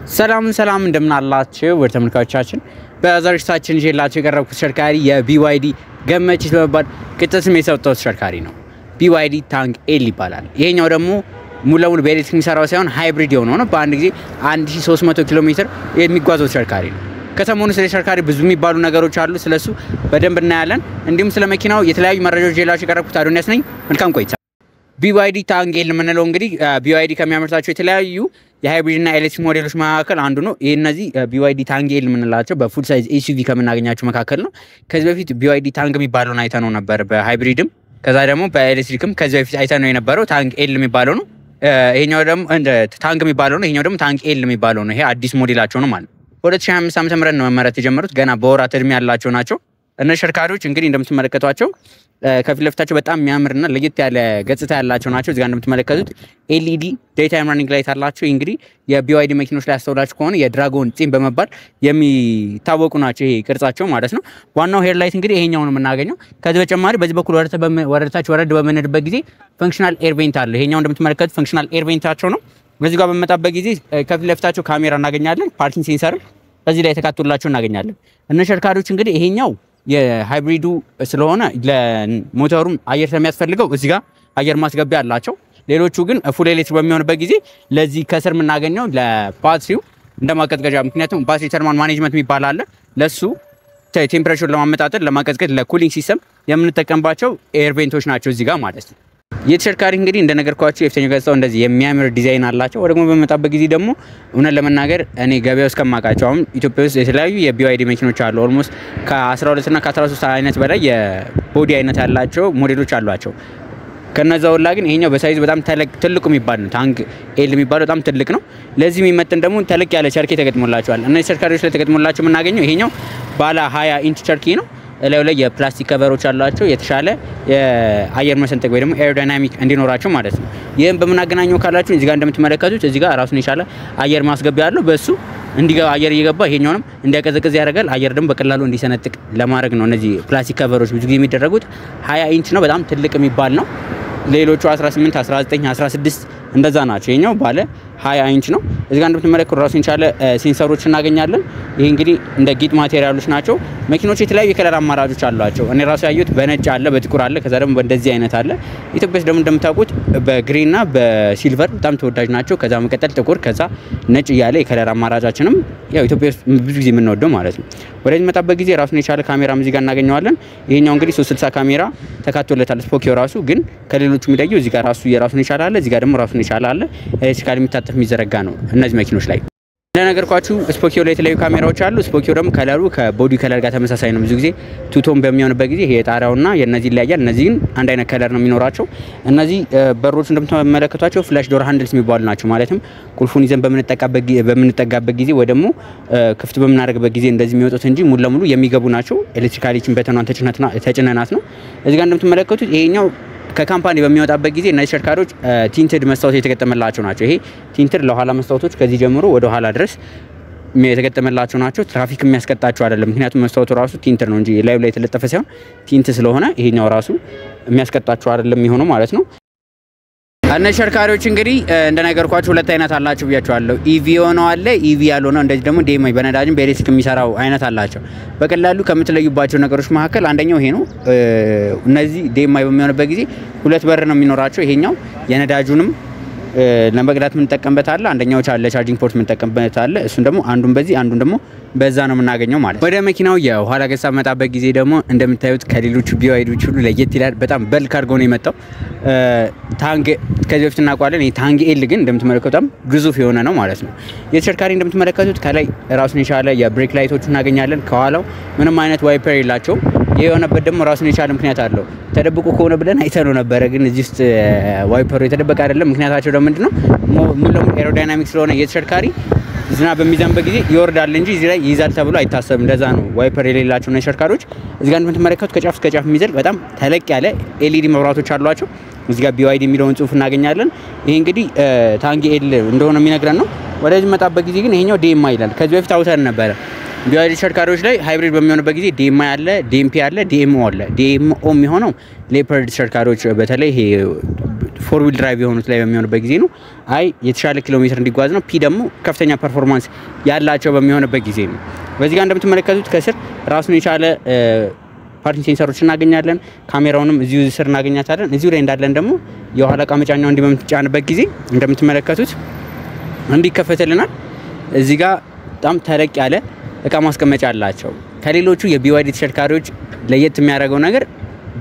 ሰላም እንደምን አላችሁ ወደ ተመልካቾቻችን በዛሬታችን ይዤላችሁ የቀረብኩት ተሽከርካሪ የBYD ገመቺስ በመባል ቅጽል ስም የተሰጠው ተሽከርካሪ ነው። BYD ታንግ ኤል ይባላል። ይሄኛው ደግሞ ሙሉ ለሙሉ በኤሌክትሪክ የሚሰራው ሳይሆን ሃይብሪድ የሆነ ነው። በአንድ ጊዜ 1300 ኪሎ ሜትር የሚጓዘው ተሽከርካሪ ነው። ከሰሞኑ ስለ ተሽከርካሪ ብዙ የሚባሉ ነገሮች አሉ። ስለሱ በደንብ እናያለን። እንዲሁም ስለ መኪናው የተለያዩ መረጃዎች ይዤላችሁ የቀረብኩት አዶንያስ ነኝ። መልካም ቆይታ። BYD ታንግ ኤል የምንለው እንግዲህ BYD ከሚያመርታቸው የተለያዩ የሃይብሪድ እና ኤሌክትሪክ ሞዴሎች መካከል አንዱ ነው። ይሄ እነዚህ BYD ታንግ ኤል የምንላቸው በፉል ሳይዝ SUV ከምናገኛቸው መካከል ነው። ከዚህ በፊት BYD ታንግ የሚባለውን አይተነው ነበር በሃይብሪድም፣ ከዛ ደግሞ በኤሌክትሪክም ከዚህ በፊት አይተነው የነበረው ታንግ ኤል የሚባለው ነው። ይሄኛው ደግሞ ታንግ የሚባለው ነው። ይሄኛው ደግሞ ታንግ ኤል የሚባለው ነው። ይሄ አዲስ ሞዴላቸው ነው ማለት ነው። 2025 ዓመተ ምህረት ነው መመረት የጀመሩት። ገና በወራት እድሜ ያላቸው ናቸው። እነ ተሽከርካሪዎች እንግዲህ እንደምትመለከቷቸው ከፊት ለፊታቸው በጣም የሚያምርና ለየት ያለ ገጽታ ያላቸው ናቸው። እዚህ ጋር እንደምትመለከቱት LED ዴይ ታይም ራኒንግ ላይት አላቸው። እንግዲህ የBYD መኪኖች ላይ ያስተውላችሁ ከሆነ የድራጎን ጺም በመባል የሚታወቁ ናቸው። ይሄ ቅርጻቸው ማለት ነው። ዋናው ሄድ ላይት እንግዲህ ይሄኛው ነው የምናገኘው። ከዚህ በተጨማሪ በዚህ በኩል ወረታች ወረድ በምንሄድበት ጊዜ ፈንክሽናል ኤር ቬንት አለ። ይሄኛው እንደምትመለከቱት ፈንክሽናል ኤር ቬንታቸው ነው። በዚህ ጋር በመጣበት ጊዜ ከፊት ለፊታቸው ካሜራ እናገኛለን። ፓርኪንግ ሴንሰርም በዚህ ላይ ተካቶላቸው እናገኛለን። እነ ተሽከርካሪዎች እንግዲህ ይሄኛው የሃይብሪዱ ስለሆነ ለሞተሩም አየር ስለሚያስፈልገው እዚህ ጋር አየር ማስገቢያ አላቸው። ሌሎቹ ግን ፉል ኤሌክትሪክ በሚሆንበት ጊዜ ለዚህ ከስር የምናገኘው ለባትሪው እንደማቀዝቀዣ፣ ምክንያቱም ባትሪ ተርማል ማኔጅመንት የሚባል አለ። ለሱ ቴምፕሬቸር ለማመጣጠን ለማቀዝቀዝ ለኩሊንግ ሲስተም የምንጠቀምባቸው ኤር ቬንቶች ናቸው እዚህ ጋር ማለት ነው። የተሽከርካሪ እንግዲህ እንደነገርኳችሁ የፊተኛው ገጽታው እንደዚህ የሚያምር ዲዛይን አላቸው። ወደሞ በመጣበት ጊዜ ደግሞ እውነት ለመናገር እኔ ገበያው እስከማውቃቸው አሁን ኢትዮጵያ ውስጥ የተለያዩ የBYD መኪኖች አሉ። ኦልሞስት ከ12 እና ከ13 አይነት በላይ የቦዲ አይነት ያላቸው ሞዴሎች አሏቸው። ከነዛ ሁላ ግን ይሄኛው በሳይዝ በጣም ትልቁ የሚባል ነው። ታንግ ኤል የሚባለው በጣም ትልቅ ነው። ለዚህ የሚመጥን ደግሞ ተለቅ ያለ ቸርኬ ተገጥሞላቸዋል። እነዚህ ተሽከርካሪዎች ላይ ተገጥሞላቸው የምናገኘው ይሄኛው ባለ 20 ኢንች ቸርኬ ነው። ላይ የፕላስቲክ ከቨሮች አሏቸው የተሻለ የአየር መሰንጠቅ ወይ ደግሞ ኤሮዳይናሚክ እንዲኖራቸው ማለት ነው። ይሄን በመናገናኘው ካላችሁ እዚህ ጋር እንደምትመለከቱት እዚህ ጋር ራሱን የቻለ አየር ማስገቢያ አለው። በሱ እንዲገባ አየር እየገባ ይሄኛውንም እንዲያቀዘቅዝ ያደርጋል። አየር ደግሞ በቀላሉ እንዲሰነጥቅ ለማድረግ ነው። እነዚህ ፕላስቲክ ከቨሮች ብዙ ጊዜ የሚደረጉት 20 ኢንች ነው። በጣም ትልቅ የሚባል ነው። ሌሎቹ 18፣ 19፣ 16 እንደዛ ናቸው። ይሄኛው ባለ 20 ኢንች ነው። እዚህ ጋር እንደምትመለከቱ ራሱን የቻለ ሴንሰሮች እናገኛለን። ይሄ እንግዲህ እንደ ጌጥ ማቴሪያሎች ናቸው። መኪኖች የተለያዩ የከለር አማራጮች አሏቸው። እኔ ራሱ ያዩት በነጭ አለ፣ በጥቁር አለ፣ ከዛ ደግሞ በእንደዚህ አይነት አለ። ኢትዮጵያ ውስጥ ደግሞ እንደምታውቁት በግሪንና በሲልቨር በጣም ተወዳጅ ናቸው። ከዛ መቀጠል ጥቁር፣ ከዛ ነጭ እያለ የከለር አማራጫችንም ያው ኢትዮጵያ ውስጥ ብዙ ጊዜ የምንወደው ማለት ነው። ወደዚህ መጣበት ጊዜ ራሱን የቻለ ካሜራ እዚህ ጋር እናገኘዋለን። ይሄኛው እንግዲህ 360 ካሜራ ተካቶለታል። ስፖኪዮ ራሱ ግን ከሌሎቹ የሚለየው እዚህ ጋር ራሱ የራሱን የቻለ አለ፣ እዚህ ጋር ደግሞ ራሱን የቻለ አለ። ኤሌክትሪካሊ የሚታጠፍ የሚዘረጋ ነው እነዚህ መኪኖች ላይ። እንደነገርኳችሁ ስፖኪዮ ላይ የተለያዩ ካሜራዎች አሉ። ስፖኪዮ ደግሞ ከለሩ ከቦዲ ከለር ጋር ተመሳሳይ ነው። ብዙ ጊዜ ቱቶን በሚሆንበት ጊዜ ይሄ የጣሪያውና የነዚህ ይለያያል። እነዚህ ግን አንድ አይነት ከለር ነው የሚኖራቸው። እነዚህ በሮች እንደምትመለከቷቸው ፍላሽ ዶር ሃንድልስ የሚባሉ ናቸው። ማለትም ቁልፉን ይዘን በምንጠጋበት ጊዜ ወይ ደግሞ ክፍት በምናደርግበት ጊዜ እንደዚህ የሚወጡት እንጂ ሙሉ ለሙሉ የሚገቡ ናቸው። ኤሌክትሪካሊቲን በተኗን ተጭነናት ነው። እዚህ ጋር እንደምትመለከቱት ይሄኛው ከካምፓኒ በሚወጣበት ጊዜ እነዚህ ተሽከርካሪዎች ቲንትድ መስታወት የተገጠመላቸው ናቸው። ይሄ ቲንትድ ለኋላ መስታወቶች ከዚህ ጀምሮ ወደ ኋላ ድረስ የተገጠመላቸው ናቸው። ትራፊክ የሚያስቀጣቸው አይደለም። ምክንያቱም መስታወቱ ራሱ ቲንትድ ነው እንጂ ላዩ ላይ የተለጠፈ ሳይሆን ቲንት ስለሆነ ይሄኛው ራሱ የሚያስቀጣቸው አይደለም የሚሆነው ማለት ነው። እነ ተሽከርካሪዎች እንግዲህ እንደነገርኳችሁ ሁለት አይነት አላቸው ብያቸዋለሁ። ኢቪኦ ነው አለ፣ ኢቪ ያለው ነው። እንደዚህ ደግሞ ዴማይ በነዳጅም በኤሌክትሪክ የሚሰራው አይነት አላቸው። በቀላሉ ከምትለዩባቸው ነገሮች መካከል አንደኛው ይሄ ነው። እነዚህ ዴማይ በሚሆንበት ጊዜ ሁለት በር ነው የሚኖራቸው። ይሄኛው የነዳጁንም ለመቅዳት የምንጠቀምበት አለ፣ አንደኛው ለቻርጂንግ ፖርት የምንጠቀምበት አለ። እሱን ደግሞ አንዱን በዚህ አንዱን ደግሞ በዛ ነው የምናገኘው ማለት ነው። ወደ መኪናው የኋላ ገጽታ መጣበት ጊዜ ደግሞ እንደምታዩት ከሌሎቹ BYDዎች ሁሉ ለየት ይላል። በጣም በልክ አድርጎ ነው የመጣው። ታንግ ከዚህ በፊት እናውቀዋለን። ይሄ ታንግ ኤል ግን እንደምትመለከቱት በጣም ግዙፍ የሆነ ነው ማለት ነው። የተሽከርካሪ እንደምትመለከቱት ከላይ ራሱን የቻለ የብሬክ ላይቶች እናገኛለን። ከኋላው ምንም አይነት ዋይፐር የላቸውም። ይሄ የሆነበት ደግሞ ራሱን የቻለ ምክንያት አለው። ተደብቆ ከሆነ ብለን አይተነው ነበረ፣ ግን እዚህ ውስጥ ዋይፐሩ የተደበቀ አይደለም። ምክንያታቸው ደግሞ ምንድነው ሙሉ ለሙሉ ኤሮዳይናሚክ ስለሆነ የተሽከርካሪ ዝናብ በሚዘንበት ጊዜ ይወርዳል እንጂ እዚህ ላይ ይይዛል ተብሎ አይታሰብም። እንደዛ ነው ዋይፐር የሌላቸው ተሽከርካሪዎች። እዚህ ጋር እንደምትመለከቱት ከጫፍ እስከ ጫፍ የሚዘል በጣም ተለቅ ያለ LED መብራቶች አሏቸው። እዚህ ጋር BYD የሚለውን ጽሁፍ እናገኛለን። ይሄ እንግዲህ ታንግ ኤል እንደሆነ የሚነግረን ነው። ወደዚህ መጣበት ጊዜ ግን ይሄኛው ዴማ ይላል። ከዚህ በፊት አውተን ነበረ። BYD ተሽከርካሪዎች ላይ ሃይብሪድ በሚሆንበት ጊዜ DMI አለ DMP አለ DMO አለ DMO የሚሆነው ሌፐርድ ተሽከርካሪዎች በተለይ ይሄ ፎር ዊል ድራይቭ የሆኑት ላይ በሚሆንበት ጊዜ ነው አይ የተሻለ ኪሎ ሜትር እንዲጓዝ ነው P ደግሞ ከፍተኛ ፐርፎርማንስ ያላቸው በሚሆንበት ጊዜ ነው በዚህ ጋር እንደምትመለከቱት ከስር ራሱን የቻለ ፓርኪንግ ሴንሰሮች እናገኛለን ካሜራውንም እዚሁ ስር እናገኛታለን እዚሁ ላይ እንዳለን ደግሞ የኋላ ዕቃ መጫኛው በምትጫንበት ጊዜ እንደምትመለከቱት እንዲከፈተልናል እዚህ ጋር በጣም ተለቅ ያለ ዕቃ ማስቀመጫ አላቸው ከሌሎቹ የBYD ተሽከርካሪዎች ለየት የሚያደርገው ነገር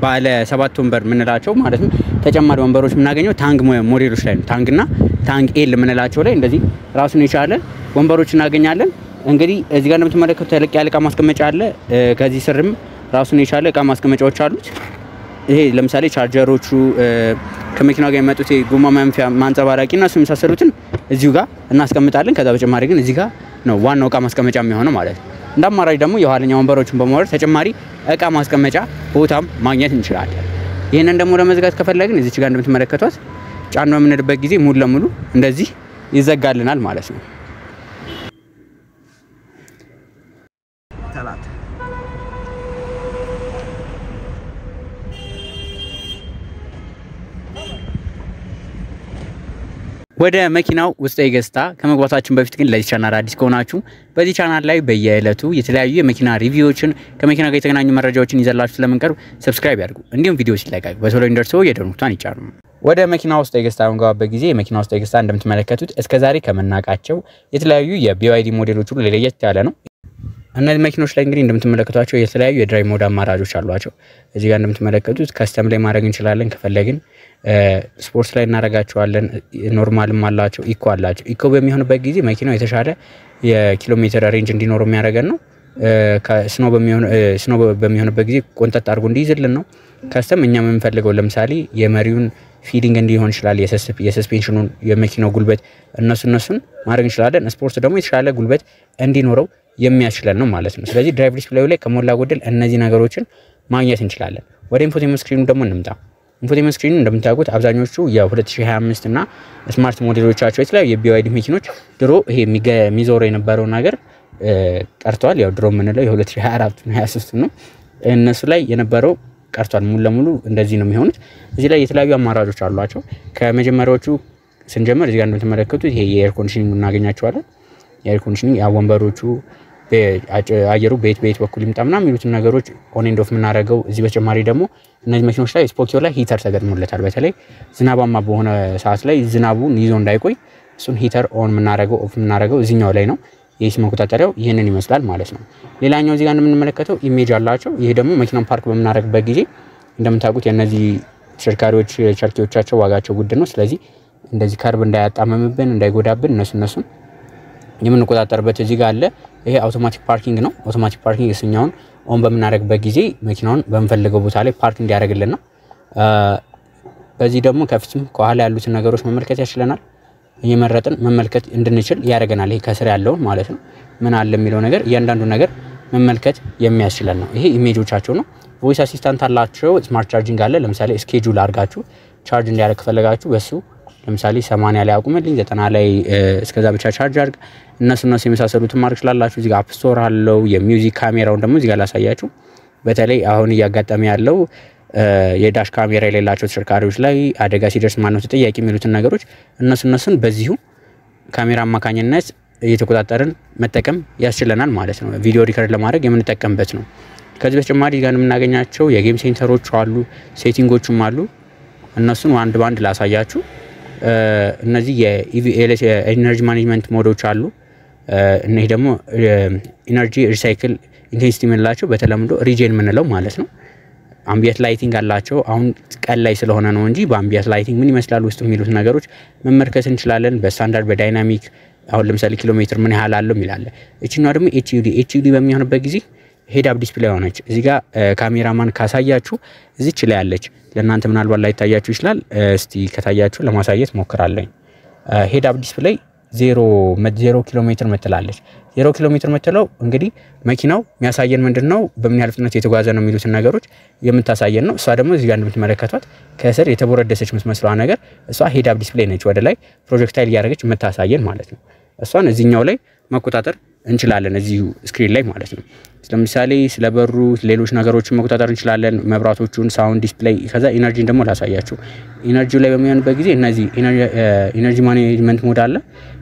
ባለ 7 ወንበር ምንላቸው ማለት ነው ተጨማሪ ወንበሮች ምናገኘው ታንግ ሞዴሎች ላይ ነው ታንግና ታንግ ኤል ምንላቸው ላይ እንደዚህ ራሱን የቻለ ወንበሮች እናገኛለን እንግዲህ እዚህ ጋር እንደምትመለከቱት ተለቅ ያለ ዕቃ ማስቀመጫ አለ ከዚህ ስርም ራሱን የቻለ ዕቃ ማስቀመጫዎች አሉት ይሄ ለምሳሌ ቻርጀሮቹ ከመኪናው ጋር የመጡት የጎማ ማንፊያ ማንጸባራቂና እሱ የሚሳሰሉትን እዚሁ ጋር እናስቀምጣለን ከዛ በተጨማሪ ግን እዚህ ጋር ነው ዋናው ዕቃ ማስቀመጫ የሚሆነው ማለት ነው እንደማራጭ ደግሞ የኋለኛ ወንበሮችን በመወርድ ተጨማሪ ዕቃ ማስቀመጫ ቦታም ማግኘት እንችላለን ይሄንን ደግሞ ለመዝጋት ከፈለግን እዚች ጋር እንደምትመለከቱት ጫን በምንልበት ጊዜ ሙሉ ለሙሉ እንደዚህ ይዘጋልናል ማለት ነው ወደ መኪናው ውስጥ ገዝታ ከመግባታችን በፊት ግን ለዚህ ቻናል አዲስ ከሆናችሁ በዚህ ቻናል ላይ በየዕለቱ የተለያዩ የመኪና ሪቪዎችን ከመኪና ጋር የተገናኙ መረጃዎችን ይዘላችሁ ስለምንቀርብ ሰብስክራይብ ያድርጉ እንዲሁም ቪዲዮ ሲለቀቅ በቶሎ እንዲደርሰው የደወል ምልክቱን ይጫኑ ወደ መኪናው ውስጥ ገዝታ በመግባበት ጊዜ መኪናው ውስጥ ገዝታ እንደምትመለከቱት እስከዛሬ ከመናቃቸው የተለያዩ የBYD ሞዴሎች ሁሉ ለየት ያለ ነው እነዚህ መኪኖች ላይ እንግዲህ እንደምትመለከቷቸው የተለያዩ የድራይቭ ሞድ አማራጮች አሏቸው እዚህ ጋር እንደምትመለከቱት ከስተም ላይ ማድረግ እንችላለን ከፈለግን ስፖርት ላይ እናረጋቸዋለን ኖርማልም አላቸው ኢኮ አላቸው ኢኮ በሚሆንበት ጊዜ መኪናው የተሻለ የኪሎ ሜትር ሬንጅ እንዲኖር የሚያደርገን ነው ከስኖ በሚሆንበት ጊዜ ቆንጠጥ አድርጎ እንዲይዝልን ነው ከስተም እኛ የምንፈልገው ለምሳሌ የመሪውን ፊሊንግ እንዲሆን ይችላል የሰስፔንሽኑን የመኪናው ጉልበት እነሱን ማድረግ እንችላለን ስፖርት ደግሞ የተሻለ ጉልበት እንዲኖረው የሚያስችለን ነው ማለት ነው ስለዚህ ድራይቭ ዲስፕሌዩ ላይ ከሞላ ጎደል እነዚህ ነገሮችን ማግኘት እንችላለን ወደ ኢንፎቴመንት ስክሪኑ ደግሞ እንምጣ ኢንፎቴመንት ስክሪኑ እንደምታውቁት አብዛኞቹ የ2025 እና ስማርት ሞዴሎቻቸው የተለያዩ የBYD መኪኖች ድሮ ይሄ የሚዞረው የነበረው ነገር ቀርቷል ያው ድሮ ምንለው የ2024 እና 23 ነው እነሱ ላይ የነበረው ቀርቷል ሙሉ ለሙሉ እንደዚህ ነው የሚሆኑት እዚህ ላይ የተለያዩ አማራጮች አሏቸው ከመጀመሪያዎቹ ስንጀምር እዚህ ጋር እንደምትመለከቱት ይሄ የኤር ኮንዲሽኒንግ እናገኛቸዋለን የኤር ኮንዲሽኒንግ ወንበሮቹ አየሩ ቤት በኩል ይምጣምና የሚሉትን ነገሮች ኦን ኤንድ ኦፍ ምናረጋው እዚህ በተጨማሪ ደግሞ እነዚህ መኪኖች ላይ ስፖኪዮ ላይ ሂተር ተገጥሞለታል በተለይ ዝናባማ በሆነ ሰዓት ላይ ዝናቡን ይዞ እንዳይቆይ እሱን ሂተር ኦን ምናረጋው ኦፍ ምናረጋው እዚህኛው ላይ ነው የኤሲ መቆጣጠሪያው ይሄንን ይመስላል ማለት ነው ሌላኛው እዚህ ጋር እንደምንመለከተው ኢሜጅ አላቸው ይሄ ደግሞ መኪናን ፓርክ በመናረግበት ጊዜ እንደምታውቁት የነዚህ ተሽከርካሪዎች ቸርኪዎቻቸው ዋጋቸው ውድ ነው ስለዚህ እንደዚህ ከርብ እንዳያጣመምብን እንዳይጎዳብን እነሱን የምንቆጣጠርበት እዚህ ጋር አለ ይሄ አውቶማቲክ ፓርኪንግ ነው አውቶማቲክ ፓርኪንግ እሱኛውን ኦን በመናረግበት ጊዜ መኪናውን በመፈልገው ቦታ ላይ ፓርክ እንዲያደርግልን ነው በዚህ ደግሞ ከፍትም ከኋላ ያሉትን ነገሮች መመልከት ያስችለናል እየመረጥን መመልከት እንድንችል ያደርገናል ይሄ ከስር ያለው ማለት ነው ምን አለ የሚለው ነገር እያንዳንዱ ነገር መመልከት የሚያስችለን ነው ይሄ ኢሜጆቻቸው ነው ቮይስ አሲስታንት አላቸው ስማርት ቻርጂንግ አለ ለምሳሌ ስኬጁል አድርጋችሁ ቻርጅ እንዲያደርግ ከፈለጋችሁ በሱ ለምሳሌ 80 ላይ አቁምልኝ 90 ላይ እስከዛ ብቻ ቻርጅ አድርግ እነሱ የመሳሰሉትን ማድረግ ስላላችሁ እዚህ ጋር አፕ ስቶር አለው የሚውዚክ ካሜራውን ደግሞ እዚህ ጋር ላሳያችሁ በተለይ አሁን እያጋጠመ ያለው የዳሽ ካሜራ የሌላቸው ተሽከርካሪዎች ላይ አደጋ ሲደርስ ማነው ተጠያቂ የሚሉትን ነገሮች እነሱን በዚሁ ካሜራ አማካኝነት እየተቆጣጠርን መጠቀም ያስችለናል ማለት ነው ቪዲዮ ሪከርድ ለማድረግ የምንጠቀምበት ነው ከዚህ በተጨማሪ ጋር የምናገኛቸው የጌም ሴንተሮች አሉ ሴቲንጎችም አሉ እነሱን አንድ ባንድ ላሳያችሁ እነዚህ የኤነርጂ ማኔጅመንት ሞዶች አሉ እነዚህ ደግሞ ኢነርጂ ሪሳይክል ኢንቴንሲቲ ምንላቸው በተለምዶ ሪጄን ምንለው ማለት ነው አምቢየንት ላይቲንግ አላቸው አሁን ቀን ላይ ስለሆነ ነው እንጂ በአምቢየንት ላይቲንግ ምን ይመስላል ውስጥ የሚሉት ነገሮች መመርከስ እንችላለን በስታንዳርድ በዳይናሚክ አሁን ለምሳሌ ኪሎ ሜትር ምን ያህል አለው ይላል እቺኛው ደግሞ ኤችዩዲ በሚሆንበት ጊዜ ሄድ አፕ ዲስፕሌይ ሆነች እዚህ ጋር ካሜራማን ካሳያችሁ እዚች ላይ ያለች ለእናንተ ምናልባት ላይ ታያችሁ ይችላል እስቲ ከታያችሁ ለማሳየት ሞክራለሁ ሄድ አፕ ዲስፕሌይ 0 ኪሎ ሜትር መተላለች 0 ኪሎ ሜትር መተለው እንግዲህ መኪናው የሚያሳየን ምንድነው በምን ያህል ፍጥነት የተጓዘ ነው የሚሉትን ነገሮች የምታሳየን ነው እሷ ደግሞ እዚህ ጋር እንደምትመለከቷት ከስር የተቦረደሰች መስመስሏ ነገር እሷ ሄድ አፕ ዲስፕሌይ ነች ወደ ላይ ፕሮጀክታይል ያደረገች የምታሳየን ማለት ነው እሷን እዚህኛው ላይ መቆጣጠር እንችላለን እዚሁ ስክሪን ላይ ማለት ነው። ለምሳሌ ስለበሩ ሌሎች ነገሮችን መቆጣጠር እንችላለን፣ መብራቶቹን፣ ሳውንድ ዲስፕሌይ። ከዛ ኢነርጂን ደግሞ ላሳያችሁ። ኢነርጂው ላይ በሚሆንበት ጊዜ እነዚህ ኢነርጂ ማኔጅመንት ሞድ አለ።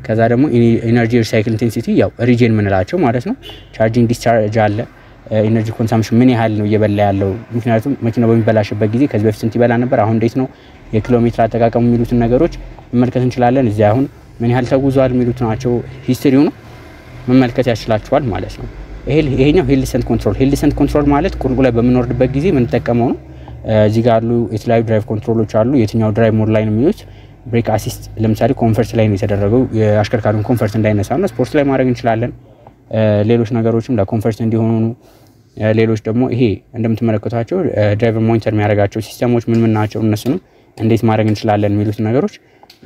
ከዛ ደግሞ ኢነርጂ ሪሳይክል ኢንቴንሲቲ ያው ሪጅን ምንላቸው ማለት ነው። ቻርጂንግ ዲስቻርጅ አለ። ኢነርጂ ኮንሰምፕሽን ምን ያህል ነው እየበላ ያለው፣ ምክንያቱም መኪናው በሚበላሽበት ጊዜ ከዚህ በፊት ስንት ይበላ ነበር፣ አሁን እንዴት ነው የኪሎ ሜትር አጠቃቀሙ የሚሉትን ነገሮች መመልከት እንችላለን። እዚህ አሁን ምን ያህል ተጉዟል የሚሉት ናቸው። ሂስትሪው ነው መመልከት ያስችላችኋል ማለት ነው። ይሄኛው ሂል ዲሰንት ኮንትሮል ማለት ቁልቁል ላይ በምንወርድበት ጊዜ ምን ተጠቀመው ነው። እዚህ ጋር ያሉ የተለያዩ ድራይቭ ኮንትሮሎች አሉ። የትኛው ድራይቭ ሞድ ላይ ነው የሚሉት። ብሬክ አሲስት ለምሳሌ ኮምፈርት ላይ ነው የተደረገው፣ የአሽከርካሪውን ኮምፈርት እንዳይነሳ ነው። ስፖርት ላይ ማድረግ እንችላለን። ሌሎች ነገሮችም ለኮምፈርት እንዲሆኑ ነው። ሌሎች ደግሞ ይሄ እንደምትመለከቷቸው ድራይቨር ሞኒተር የሚያደርጋቸው ሲስተሞች ምን ናቸው፣ እነሱንም እንዴት ማድረግ እንችላለን የሚሉት ነገሮች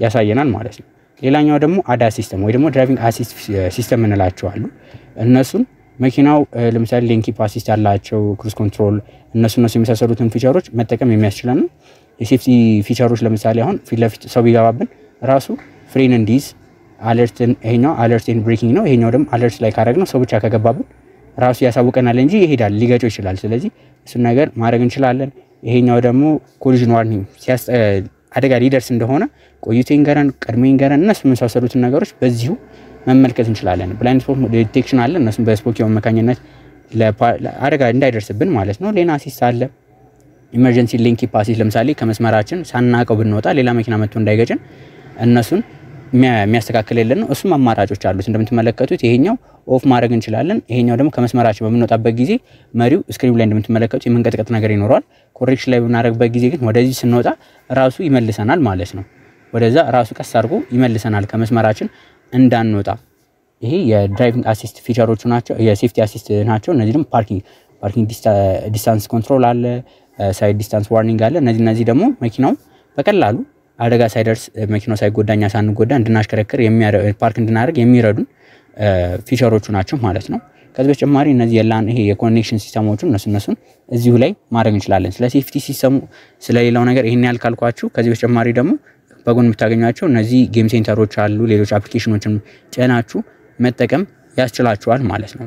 ያሳየናል ማለት ነው። ሌላኛው ደግሞ አዳ ሲስተም ወይ ደግሞ ድራይቪንግ አሲስት ሲስተም እንላቸዋለን። እነሱን መኪናው ለምሳሌ ሌን ኪፕ አሲስት ያላቸው ክሩዝ ኮንትሮል እነሱ የሚመሳሰሉትን ፊቸሮች መጠቀም የሚያስችለን ነው። የሴፍቲ ፊቸሮች ለምሳሌ አሁን ፊት ለፊት ሰው ቢገባብን ራሱ ፍሬን እንዲይዝ አለርትን፣ ይሄኛው አለርት ኤንድ ብሬኪንግ ነው። ይሄኛው ደግሞ አለርት ላይ ካደረግነው ሰው ብቻ ከገባብን ራሱ ያሳውቀናል እንጂ ይሄዳል፣ ሊገጨው ይችላል። ስለዚህ እሱን ነገር ማድረግ እንችላለን። ይሄኛው ደግሞ ኮሊዥን ዋርኒንግ አደጋ ሊደርስ እንደሆነ ቆይቶ ይንገረን፣ ቀድሞ ይንገረን። እነሱ የመሳሰሉትን ነገሮች በዚሁ መመልከት እንችላለን። ብላይንድ ስፖት ዲቴክሽን አለ። እነሱም በስፖኪው አማካኝነት ለአደጋ እንዳይደርስብን ማለት ነው። ሌና አሲስት አለ። ኢመርጀንሲ ሌን ኪፕ አሲስት ለምሳሌ ከመስመራችን ሳናቀው ብንወጣ ሌላ መኪና መጥቶ እንዳይገጨን እነሱን የሚያስተካክልልን ነው። እሱም አማራጮች አሉት። እንደምትመለከቱት ይሄኛው ኦፍ ማድረግ እንችላለን። ይሄኛው ደግሞ ከመስመራችን በምንወጣበት ጊዜ መሪው ስክሪኑ ላይ እንደምትመለከቱት የመንቀጥቀጥ ነገር ይኖረዋል። ኮሬክሽን ላይ በምናደርግበት ጊዜ ግን ወደዚህ ስንወጣ ራሱ ይመልሰናል ማለት ነው። ወደዛ ራሱ ቀስ አድርጎ ይመልሰናል ከመስመራችን እንዳንወጣ። ይሄ የድራይቪንግ አሲስት ፊቸሮቹ ናቸው፣ የሴፍቲ አሲስት ናቸው። እነዚህ ደግሞ ፓርኪንግ ዲስታንስ ኮንትሮል አለ፣ ሳይድ ዲስታንስ ዋርኒንግ አለ። እነዚህ ደግሞ መኪናው በቀላሉ አደጋ ሳይደርስ መኪናው ሳይጎዳኛ ሳንጎዳ እንድናሽከረክር ፓርክ እንድናደርግ የሚረዱን ፊቸሮቹ ናቸው ማለት ነው። ከዚህ በተጨማሪ እነዚህ ይሄ የኮኔክሽን ሲስተሞቹ እነሱን እዚሁ ላይ ማድረግ እንችላለን። ስለ ሴፍቲ ሲስተሙ ስለሌላው ነገር ይሄን ያህል ካልኳችሁ፣ ከዚህ በተጨማሪ ደግሞ በጎን የምታገኟቸው እነዚህ ጌም ሴንተሮች አሉ። ሌሎች አፕሊኬሽኖችን ጭናችሁ መጠቀም ያስችላችኋል ማለት ነው።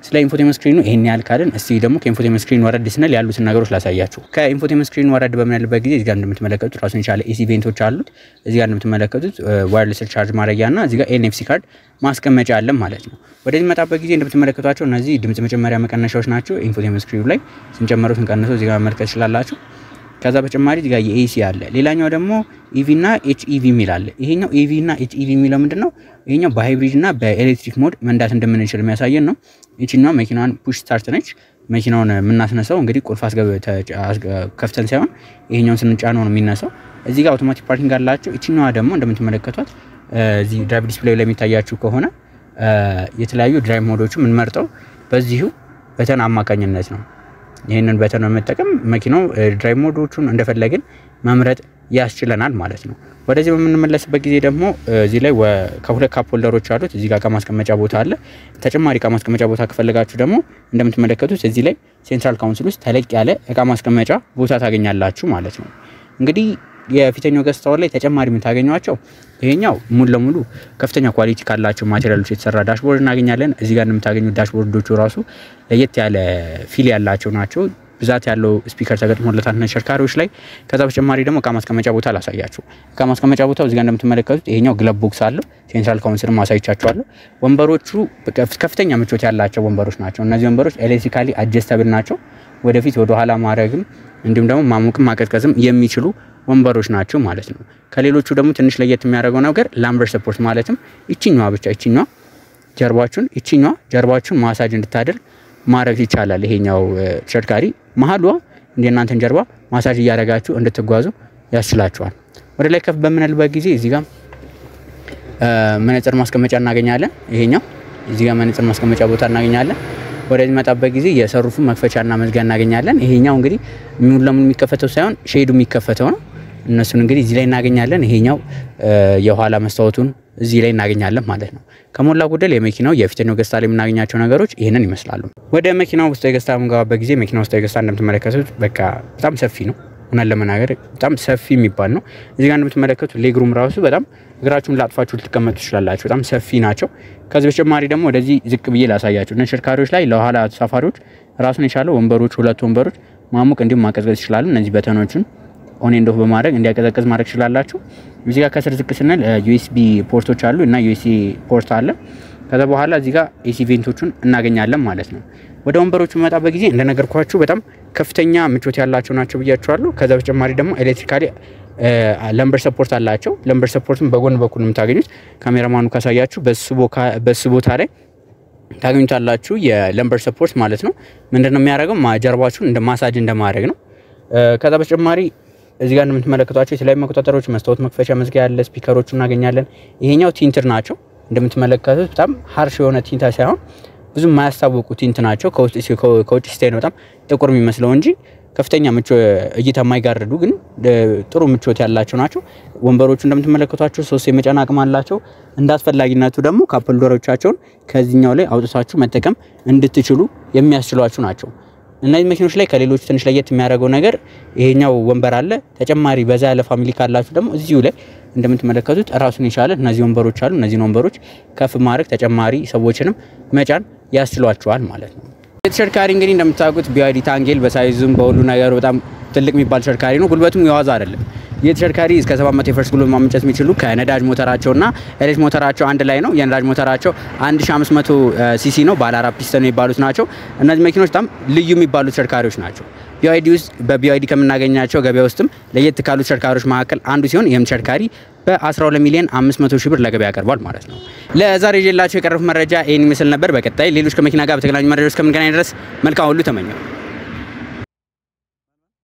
ስለ ኢንፎቴመንት ስክሪኑ ይሄን ያህል ካልን፣ እስቲ ደግሞ ከኢንፎቴመንት ስክሪን ወረድ ስንል ያሉትን ነገሮች ላሳያችሁ። ከኢንፎቴመንት ስክሪን ወረድ በምንልበት ጊዜ እዚህ ጋር እንደምትመለከቱት ራሱን የቻለ ኤሲ ቬንቶች አሉት። እዚህ ጋር እንደምትመለከቱት ዋየርለስ ቻርጅ ማድረጊያና እዚህ ጋር ኤንኤፍሲ ካርድ ማስቀመጫ አለ ማለት ነው። ወደዚህ መጣበት ጊዜ እንደምትመለከቷቸው እነዚህ ድምጽ መጨመሪያ መቀነሻዎች ናቸው። ኢንፎቴመንት ስክሪኑ ላይ ስንጨምረው ስንቀንሰው እዚህ ጋር መመልከት ትችላላችሁ። ከዛ በተጨማሪ እዚህ ጋር የኤሲ አለ። ሌላኛው ደግሞ ኢቪ እና ኤችኢቪ ሚል አለ። ይሄኛው ኢቪ እና ኤችኢቪ ሚለው ምንድነው? ይሄኛው በሃይብሪድ እና በኤሌክትሪክ ሞድ መንዳት እንደምንችል የሚያሳየን ነው። እቺኛው መኪናዋን ፑሽ ስታርት ነች። መኪናውን የምናስነሳው እንግዲህ ቁልፍ ከፍተን ሳይሆን ይሄኛውን ስንጫነው ነው የሚነሳው። እዚህ ጋር አውቶማቲክ ፓርኪንግ አላቸው። እቺኛዋ ደግሞ እንደምትመለከቷት እዚህ ድራይቭ ዲስፕሌይ ላይ የሚታያችሁ ከሆነ የተለያዩ ድራይቭ ሞዶችን የምንመርጠው በዚሁ በተን አማካኝነት ነው። ይሄንን በተን በመጠቀም መኪናው ድራይቭ ሞዶቹን እንደፈለግን መምረጥ ያስችለናል ማለት ነው። ወደዚህ በምንመለስበት ጊዜ ደግሞ እዚህ ላይ ከሁለት ካፕ ሆልደሮች አሉት። እዚህ ጋር እቃ ማስቀመጫ ቦታ አለ። ተጨማሪ እቃ ማስቀመጫ ቦታ ከፈለጋችሁ ደግሞ እንደምትመለከቱት እዚህ ላይ ሴንትራል ካውንስል ውስጥ ተለቅ ያለ እቃ ማስቀመጫ ቦታ ታገኛላችሁ ማለት ነው። እንግዲህ የፊተኛው ገጽታው ላይ ተጨማሪ የምታገኙዋቸው ይሄኛው ሙሉ ለሙሉ ከፍተኛ ኳሊቲ ካላቸው ማቴሪያሎች የተሰራ ዳሽቦርድ እናገኛለን። እዚህ ጋር እንደምታገኙት ዳሽቦርዶቹ ራሱ ለየት ያለ ፊል ያላቸው ናቸው። ብዛት ያለው ስፒከር ተገጥሞለታል ተሽከርካሪዎች ላይ። ከዛ በተጨማሪ ደግሞ እቃ ማስቀመጫ ቦታ ላሳያችሁ። እቃ ማስቀመጫ ቦታው እዚህ ጋር እንደምትመለከቱት ይሄኛው ግለብ ቦክስ አለው። ሴንትራል ካውንስል ማሳይቻችኋለሁ። ወንበሮቹ ከፍተኛ ምቾት ያላቸው ወንበሮች ናቸው። እነዚህ ወንበሮች ኤሌክትሪካሊ አጀስተብል ናቸው። ወደፊት ወደ ኋላ ማድረግም እንዲሁም ደግሞ ማሞቅም ማቀዝቀዝም የሚችሉ ወንበሮች ናቸው ማለት ነው። ከሌሎቹ ደግሞ ትንሽ ለየት የሚያደርገው ነገር ላምበር ሰፖርት ማለትም እቺኛዋ ጀርባችሁን ማሳጅ እንድታደርግ ማድረግ ይቻላል። ይሄኛው ተሽከርካሪ መሀሏ እንደናንተን ጀርባ ማሳጅ እያደረጋችሁ እንድትጓዙ ያስችላችኋል። ወደ ላይ ከፍ በምንልበት ጊዜ እዚህ ጋር መነጽር ማስቀመጫ እናገኛለን። ይሄኛው እዚህ ጋር መነጽር ማስቀመጫ ቦታ እናገኛለን። ወደዚህ መጣበት ጊዜ የሰሩፉ መክፈቻና መዝጊያ እናገኛለን። ይሄኛው እንግዲህ ሙሉ ለሙሉ የሚከፈተው ሳይሆን ሼዱ የሚከፈተው ነው። እነሱን እንግዲህ እዚህ ላይ እናገኛለን። ይሄኛው የኋላ መስታወቱን እዚህ ላይ እናገኛለን ማለት ነው። ከሞላ ጎደል የመኪናው የፊተኛው ገጽታ ላይ የምናገኛቸው ነገሮች ይሄንን ይመስላሉ። ወደ መኪናው ውስጥ ገጽታ የምንገባበት ጊዜ መኪናው ውስጥ ገጽታ እንደምትመለከቱት በቃ በጣም ሰፊ ነው። እና ለመናገር በጣም ሰፊ የሚባል ነው። እዚህ ጋር እንደምትመለከቱት ሌግሩም ራሱ በጣም እግራችሁን ላጥፋችሁ ልትቀመጡ ትችላላችሁ። በጣም ሰፊ ናቸው። ከዚህ በተጨማሪ ደግሞ ወደዚህ ዝቅ ብዬ ላሳያችሁ። ተሽከርካሪዎች ላይ ለኋላ ተሳፋሪዎች ራሱን የቻለ ወንበሮች 2 ወንበሮች ማሙቅ እንዲሁም ማቀዝቀዝ ይችላሉ። እነዚህ በተኖችን ኦን ኤንድ ኦፍ በማድረግ እንዲያቀዘቅዝ ማድረግ ይችላልላችሁ። እዚህ ጋር ከስር ዝቅ ስንል ዩኤስቢ ፖርቶች አሉ እና ዩኤስቢ ፖርት አለ። ከዛ በኋላ እዚህ ጋር ኤሲ ቬንቶቹን እናገኛለን ማለት ነው። ወደ ወንበሮቹ መጣበት ጊዜ እንደነገርኳችሁ በጣም ከፍተኛ ምቾት ያላቸው ናቸው ብያችኋለሁ። ከዛ በተጨማሪ ደግሞ ኤሌክትሪካሊ ለምበር ሰፖርት አላቸው። ለምበር ሰፖርቱን በጎን በኩል የምታገኙት ካሜራማኑ ካሳያችሁ በሱ ቦታ ላይ ታገኙታላችሁ። የለምበር ሰፖርት ማለት ነው። ምንድነው የሚያደርገው ጀርባችሁን እንደ ማሳጅ እንደማድረግ ነው። ከዛ በተጨማሪ እዚህ ጋር እንደምትመለከቷቸው የተለያዩ መቆጣጠሪያዎች፣ መስታወት መክፈቻ፣ መዝጊያ ያለ ስፒከሮች እናገኛለን። ይሄኛው ቲንትር ናቸው። እንደምትመለከቱት በጣም ሃርሽ የሆነ ቲንታ ሳይሆን ብዙ የማያስታውቁ ቲንት ናቸው። ከውጭ ሲታይ ነው በጣም ጥቁር የሚመስለው እንጂ ከፍተኛ እይታ የማይጋርዱ ግን ጥሩ ምቾት ያላቸው ናቸው። ወንበሮቹ እንደምትመለከቷቸው 3 የመጫን አቅም አላቸው። እንዳስፈላጊነቱ ደግሞ ካፕል ዶሮቻቸውን ከዚህኛው ላይ አውጥታችሁ መጠቀም እንድትችሉ የሚያስችሏችሁ ናቸው። እነዚህ መኪኖች ላይ ከሌሎች ትንሽ ለየት የሚያደርገው ነገር ይሄኛው ወንበር አለ። ተጨማሪ በዛ ያለ ፋሚሊ ካላችሁ ደግሞ እዚሁ ላይ እንደምትመለከቱት ራሱን የቻለ እነዚህ ወንበሮች አሉ። እነዚህ ወንበሮች ከፍ ማድረግ ተጨማሪ ሰዎችንም መጫን ያስችሏቸዋል ማለት ነው። ተሽከርካሪ እንግዲህ እንደምታውቁት BYD ታንጌል በሳይዙም በሁሉ ነገር በጣም ትልቅ የሚባል ተሽከርካሪ ነው። ጉልበቱም የዋዛ አይደለም። የተሽከርካሪ እስከ 700 የፈርስ ጉልበት ማመንጨት የሚችሉ ከነዳጅ ሞተራቸውና ኤሌክትሪክ ሞተራቸው አንድ ላይ ነው። የነዳጅ ሞተራቸው 1500 ሲሲ ነው። ባለ 4 ፒስተን የሚባሉት ናቸው። እነዚህ መኪኖች በጣም ልዩ የሚባሉ ተሽከርካሪዎች ናቸው። BYD ውስጥ በBYD ከምናገኛቸው ገበያ ውስጥም ለየት ካሉ ተሽከርካሪዎች መካከል አንዱ ሲሆን ይህም ተሽከርካሪ በ12 ሚሊዮን 500 ሺህ ብር ለገበያ ቀርቧል ማለት ነው። ለዛሬ ይዤላችሁ የቀረቡት መረጃ ይህን ይመስል ነበር። በቀጣይ ሌሎች ከመኪና ጋር በተገናኙ መረጃዎች እስከምንገናኝ ድረስ መልካም ሁሉ ተመኘው።